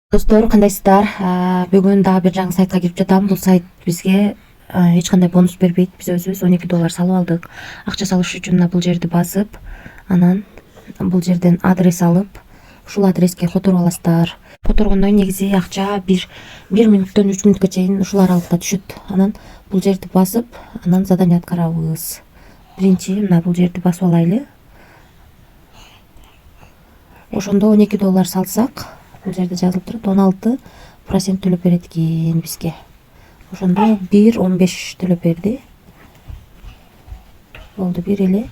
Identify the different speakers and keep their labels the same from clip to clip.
Speaker 1: Достор, кандайсыздар? Бүгүн дагы бир жаңы сайтка кирип жатам. Бул сайт бизге эч кандай бонус бербейт. Биз өзүбүз 12 доллар салып алдык. Акча салыш үчүн мына бул жерди басып, анан бул жерден адрес алып, ушул адреске которуп аласыздар. Которгондон негизи акча 1 мүнөттөн 3 мүнөткө чейин ушул аралыкта түшөт. Анан бул жерди басып, анан задание аткарабыз. Биринчи мына бул жерди басып алайлы. Ошондо 12 доллар салсак, бул жерде жазылып турат 16% төлөп берет экен бизге. Ошондо 1,15 төлөп берди. Болду, бир эле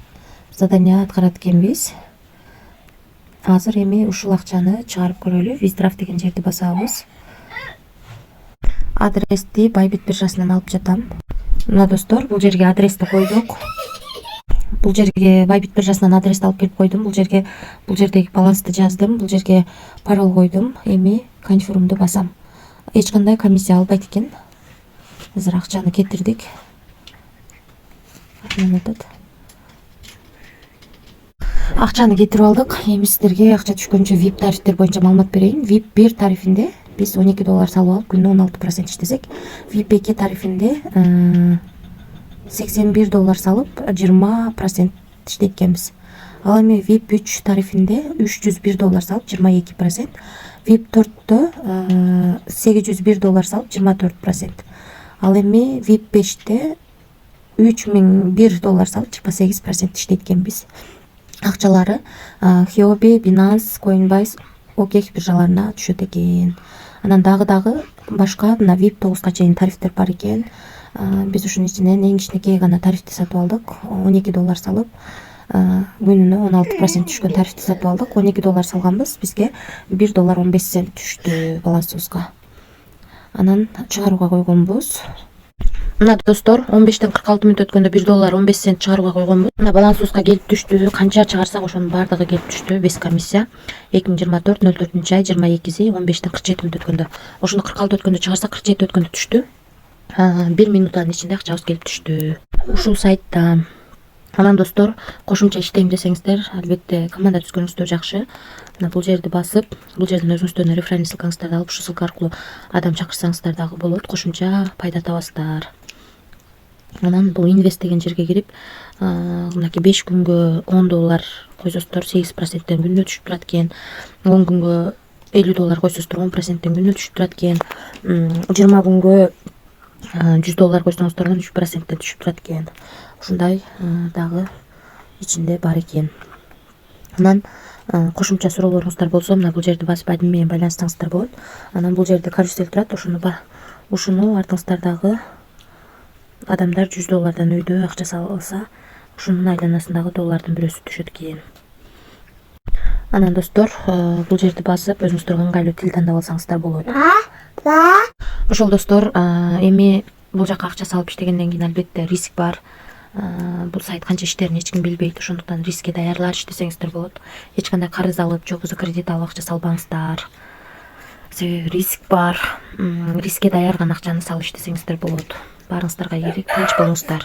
Speaker 1: задание аткарат экенбиз. Азыр эми ушул акчаны чыгарып көрөлү. Виздраф деген жерди басабыз. Адрести Байбит биржасынан алып жатам. Мына достор, бул жерге адрести койдук. Бул жерге Байбит биржасынан адрести алып келип койдум. Бул жердеги балансты жаздым. Бул жерге пароль койдум. Эми конфирмду басам. Эч кандай комиссия албайт экен. Азыр акчаны кетирдик. Акчаны кетирип алдык. Эми сиздерге акча түшкөнчө VIP тарифтер боюнча маалымат берейин. VIP 1 тарифинде биз 12 доллар салып алып, күнүнө 16% иштесек, VIP 2 тарифинде 81 доллар салып 20% иштейт экенбиз. Ал эми VIP 3 тарифинде 301 доллар салып 22%, VIP 4тө 801 доллар салып 24%. Ал эми VIP 5те 3001 доллар салып 28% иштейт экенбиз. Акчалары Huobi, Binance, Coinbase, OKX биржаларына түшөт экен. Анан дагы башка мына VIP 9га чейин тарифтер бар экен. Биз ушунун ичинен эң кичинекей гана тарифти сатып алдык. 12 доллар салып, күнүнө 16% түшкөн тарифти сатып алдык. 12 доллар салганбыз, бизге 1 доллар 15 цент түштү балансыбызга. Анан чыгарууга койгонбуз. Мына достор, 15тен 46 мүнөт өткөндө 1 доллар 15 цент чыгарууга койгонбуз. Мына балансыбызга келип түштү. Канча чыгарсак ошонун баардыгы келип түштү, без комиссия. 2024-04-ай 22-си 15тен 47 мүнөт өткөндө. Ошону 46 өткөндө чыгарсак 47 өткөндө түштү. 1 минуттун ичинде акчабыз келип түштү. Ушул сайтта. Анан достор, кошумча иштейм десеңиздер, албетте команда түзгөнүңүздөр жакшы. Мына бул жерди басып, бул жерден өзүңүздөрдүн референс ссылкаңыздарды алып, ушул ссылка аркылуу адам чакырсаңыздар дагы болот. Кошумча пайда табасыздар. Анан бул инвест деген жерге кирип, мынакей 5 күнгө 10 доллар койсоңуздар 8%тен күнүнө түшүп турат экен. 10 күнгө 50 доллар койсоңуздар 10%тен күнүнө түшүп турат экен. 20 күнгө 100 доллар койсоңуздар 13%тен түшүп турат экен. Ушундай дагы ичинде бар экен. Анан кошумча суроолоруңуздар болсо, мына бул жерди басып админ менен байланышсаңыздар болот. Анан бул жерде карусель турат, ушуну артыңыздардагы адамдар 100 доллардан үйдө акча салса, ушунун айланасындагы доллардын бирөөсү түшөт экен. Анан достор, бул жерди басып өзүңүздөргө ыңгайлуу тил тандап алсаңыздар болот. Ошол достор, эми бул жака акча салып иштегенден кийин албетте риск бар. Бул сайт канча иштерин эч ким билбейт, ошондуктан рискке даярлар иштесеңиздер болот. Эч кандай карыз алып, же болбосо кредит алып акча салбаңыздар. Себеби риск бар. Рискке даяр гана акчаны салып иштесеңиздер болот. Баарыңыздарга ийгилик, тынч болуңуздар.